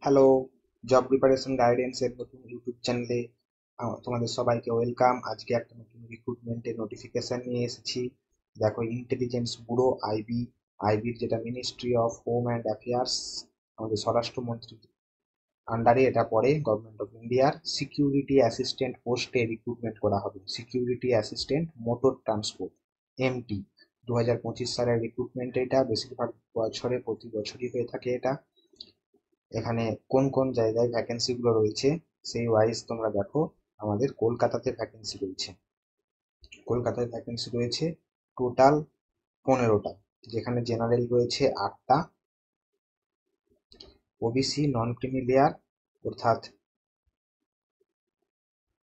Hello, job preparation guidance এর নতুন YouTube চ্যানেলে তোমাদের সবাইকে ওয়েলকাম। আজকে একটা নতুন রিক্রুটমেন্টের নোটিফিকেশন নিয়ে এসেছি। দেখো, ইন্টেলিজেন্স ব্যুরো আইবি, আইবির যেটা ministry of home and affairs, আমাদের স্বরাষ্ট্রমন্ত্রীর আন্ডারে এটা পড়ে। গভর্নমেন্ট অফ ইন্ডিয়ার সিকিউরিটি অ্যাসিস্ট্যান্ট পোস্টে রিক্রুটমেন্ট করা হবে। Security assistant motor transport, MT. 2025 সালের রিক্রুটমেন্ট। এটা বেশিরভাগ প্রতি বছরই হয়ে থাকে এটা। এখানে কোন কোন জায়গায় ভ্যাকেন্সি গুলো রয়েছে সেই ওয়াইজ তোমরা দেখো। আমাদের কলকাতাতে ভ্যাকেন্সি রয়েছে। কলকাতায় ভ্যাকেন্সি রয়েছে টোটাল 15টা, যেখানে জেনারেল রয়েছে 8টা, ওবিসি নন ক্রিমি লেয়ার অর্থাৎ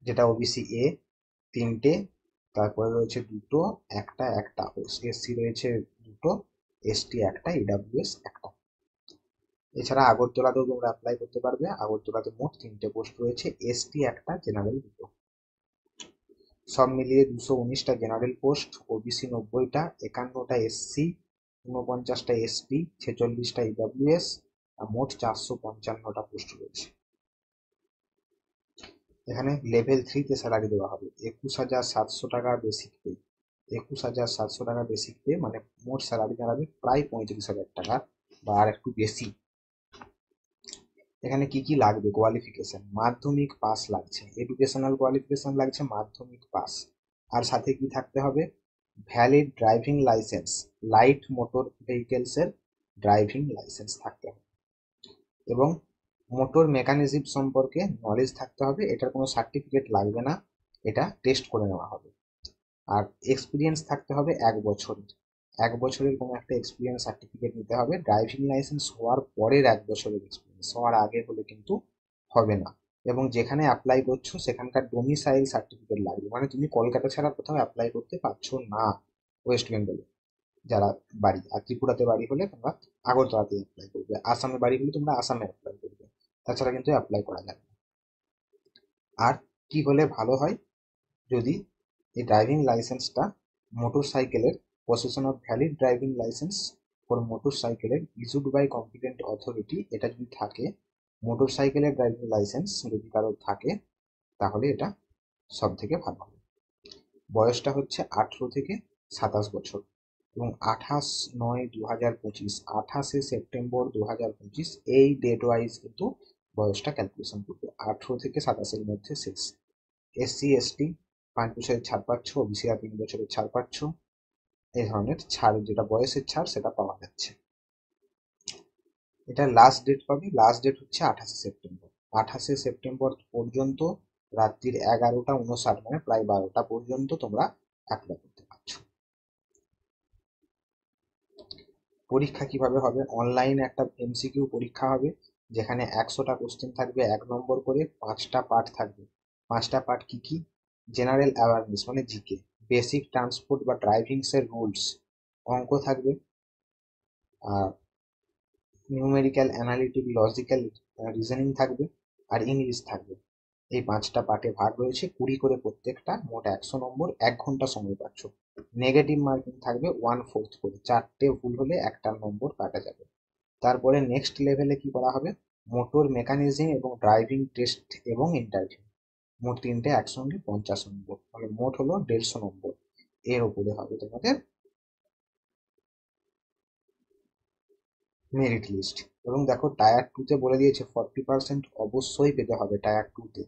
যেটা ওবিসি এ 3টে, তারপরে রয়েছে দুটো, একটা একটা এসসি রয়েছে দুটো, এসটি একটা, ইডাব্লিউএস একটা। এছাড়া আগরতলাতেও তোমরা অ্যাপ্লাই করতে পারবে। আগরতলাতে মোট 3টে পোস্ট রয়েছে, এসটি একটা, জেনারেল দুটো। সব মিলিয়ে 219টা জেনারেল পোস্ট, ওবিসি 90টা, 51টা এসসি, 49টা এসটি, 46টা ইডব্লিউএস, আর মোট 455টা পোস্ট রয়েছে। এখানে লেভেল 3-তে স্যালারি দেওয়া হবে 21,700 টাকা বেসিক পে। 21,700 টাকা বেসিক পে মানে মোট স্যালারি দাঁড়াবে প্রায় 35,000 টাকা বা আর একটু বেশি। এখানে কি কি লাগবে? কোয়ালিফিকেশন মাধ্যমিক পাস লাগছে, এডুকেশনাল কোয়ালিফিকেশন লাগছে মাধ্যমিক পাস। আর সাথে কি থাকতে হবে? Valid driving licence, light motor vehicles এর ড্রাইভিং লাইসেন্স থাকতে হবে, এবং মোটর মেকানিজম সম্পর্কে নলেজ থাকতে হবে। এটার কোনো সার্টিফিকেট লাগবে না, এটা টেস্ট করে নেওয়া হবে। আর এক্সপিরিয়েন্স থাকতে হবে 1 বছরের। 1 বছরের কোনো একটা এক্সপিরিয়েন্স সার্টিফিকেট নিতে হবে। ড্রাইভিং লাইসেন্স হওয়ার পরের 1 বছরের এক্সপিরিয়েন্স, হওয়ার আগে হলে কিন্তু হবে না। এবং যেখানে অ্যাপ্লাই করছো সেখানকার ডোমিসাইল সার্টিফিকেট লাগবে, মানে তুমি কলকাতা ছাড়া কোথাও অ্যাপ্লাই করতে পারছো না ওয়েস্ট বেঙ্গলে যারা বাড়ি। আর ত্রিপুরাতে বাড়ি হলে তোমরা আগরতলাতে অ্যাপ্লাই করবে, আসামে বাড়ি হলে তোমরা আসামে অ্যাপ্লাই করবে, তাছাড়া কিন্তু অ্যাপ্লাই করা যাবে না। আর কি হলে ভালো হয়? যদি এই ড্রাইভিং লাইসেন্সটা মোটর সাইকেলের, possession of valid driving licence for motor সাইকেলের ইস্যুড বাই কম্পিটেন্ট অথরিটি, এটা যদি থাকে, মোটর সাইকেলের ড্রাইভিং লাইসেন্স যদি কারোর থাকে, তাহলে এটা সব থেকে ভালো হবে। বয়সটা হচ্ছে 18 থেকে 27 বছর, এবং 28/9/2025, 28শে সেপ্টেম্বর 2025 এই ডেট ওয়াইজ কিন্তু বয়সটা ক্যালকুলেশন করবে। 18 থেকে 27-এর মধ্যে শেষ। এসসি এসটি 5 বছরের ছাড় পাচ্ছ, ওবিসিরা 3 বছরের ছাড় পাচ্ছ। এই ধরনের ছাড়, যেটা বয়সের ছাড়, সেটা পাওয়া যাচ্ছে। এটা লাস্ট ডেট পাবে, লাস্ট ডেট হচ্ছে 28শে সেপ্টেম্বর। 28শে সেপ্টেম্বর পর্যন্ত রাত্রির 11টা 59 মানে প্রায় 12টা পর্যন্ত তোমরা অ্যাপ্লাই করতে পারছো। পরীক্ষা কিভাবে হবে? অনলাইনে একটা এমসিকিউ পরীক্ষা হবে, যেখানে 100টা কোশ্চেন থাকবে, 1 নম্বর করে, 5টা পার্ট থাকবে। 5টা পার্ট কি কি? জেনারেল অ্যাওয়ারনেস মানে জিকে, বেসিক ট্রান্সপোর্ট বা ড্রাইভিংস এর রুলস, অঙ্ক থাকবে, আর নিউমেরিক্যাল অ্যানালিটিক লজিক্যাল রিজনিং থাকবে, আর ইংলিশ থাকবে। এই 5টা পার্টে ভাগ রয়েছে, 20 করে প্রত্যেকটা, মোট 100 নম্বর, 1 ঘন্টা সময় পাচ্ছ। নেগেটিভ মার্কিং থাকবে 1/4 করে, 4টে ভুল হলে 1টা নম্বর কাটা যাবে। তারপরে নেক্সট লেভেলে কি করা হবে? মোটর মেকানিজম এবং ড্রাইভিং টেস্ট এবং ইন্টারভিউ, মোট 3টে একসঙ্গে 50 নম্বর, মানে মোট হলো 150 নম্বর। এর উপরে হবে তোমাদের মেরিট লিস্ট। এবং দেখো, টায়ার 2-তে বলে দিয়েছে 40% অবশ্যই পেতে হবে টায়ার 2-তে।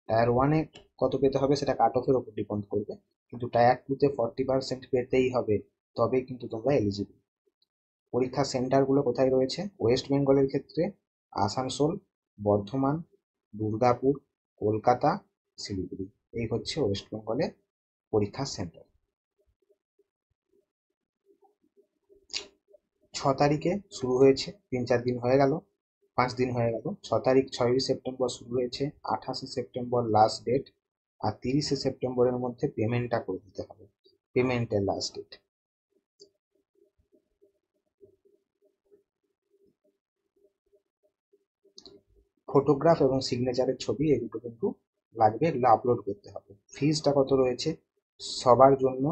টায়ার 1-এ কত পেতে হবে সেটা কাট অফের উপর ডিপেন্ড করবে, কিন্তু টায়ার 2-তে 40% পেতেই হবে, তবেই কিন্তু তোমরা এলিজিবল। পরীক্ষার সেন্টারগুলো কোথায় রয়েছে? ওয়েস্ট বেঙ্গলের ক্ষেত্রে আসানসোল, বর্ধমান, দুর্গাপুর, কলকাতা, শিলিগুড়ি, এই হচ্ছে ওয়েস্ট বেঙ্গলের পরীক্ষার সেন্টার। 6 তারিখে শুরু হয়েছে, 3-4 দিন হয়ে গেল, 5 দিন হয়ে গেল। 6 তারিখ, 6ই সেপ্টেম্বর শুরু হয়েছে, 28শে সেপ্টেম্বর লাস্ট ডেট। আর 30শে সেপ্টেম্বরের মধ্যে পেমেন্টটা করে দিতে হবে, পেমেন্টের লাস্ট ডেট। ফটোগ্রাফ এবং সিগনেচারের ছবি, এই দুটো কিন্তু লাগবে, এগুলো আপলোড করতে হবে। ফিজটা কত রয়েছে সবার জন্য?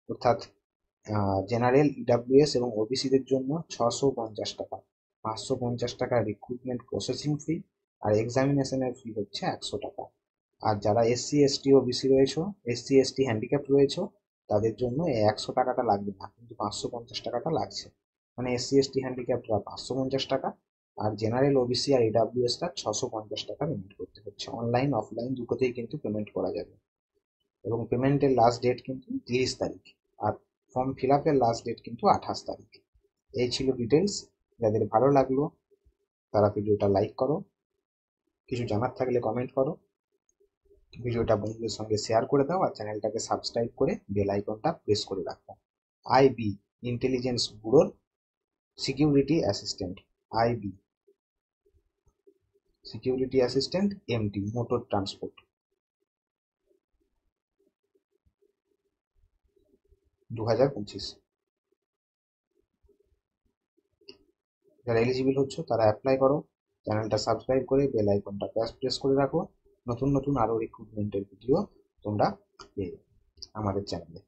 অর্থাৎ জেনারেল, ইডাব্লিউএস এবং ওবিসিদের জন্য 650 টাকা, 550 টাকা রিক্রুটমেন্ট প্রসেসিং ফি, আর এক্সামিনেশনের ফি হচ্ছে 100 টাকা। আর যারা এসসি এসটি ওবিসি রয়েছে, এসসি এসটি হ্যান্ডিক্যাপ রয়েছে, তাদের জন্য এই 100 টাকাটা লাগবে না, কিন্তু 550 টাকাটা লাগছে। মানে এসসি এসটি হ্যান্ডিক্যাপরা 550 টাকা, আর জেনারেল ওবিসি আর এডাব্লিউএসটা 650 টাকা পেমেন্ট করতে হচ্ছে। অনলাইন অফলাইন দুটোতেই কিন্তু পেমেন্ট করা যাবে, এবং পেমেন্টের লাস্ট ডেট কিন্তু 30 তারিখ, আর ফর্ম ফিল আপের লাস্ট ডেট কিন্তু 28 তারিখ। এই ছিল ডিটেলস। যাদের ভালো লাগলো তারা ভিডিওটা লাইক করো, কিছু জানার থাকলে কমেন্ট করো, ভিডিওটা বন্ধুদের সঙ্গে শেয়ার করে দাও, আর চ্যানেলটাকে সাবস্ক্রাইব করে বেল আইকনটা প্রেস করে রাখো। আইবি ইন্টেলিজেন্স ব্যুরোর security assistant, IB security assistant MT motor transport, 2025। যারা এলিজিবল হচ্ছ তারা অ্যাপ্লাই করো, চ্যানেলটা সাবস্ক্রাইব করে বেল আইকনটা প্রেস করে রাখো। নতুন নতুন আরও রিক্রুটমেন্টের ভিডিও তোমরা পেয়ে যাবে আমাদের চ্যানেলে।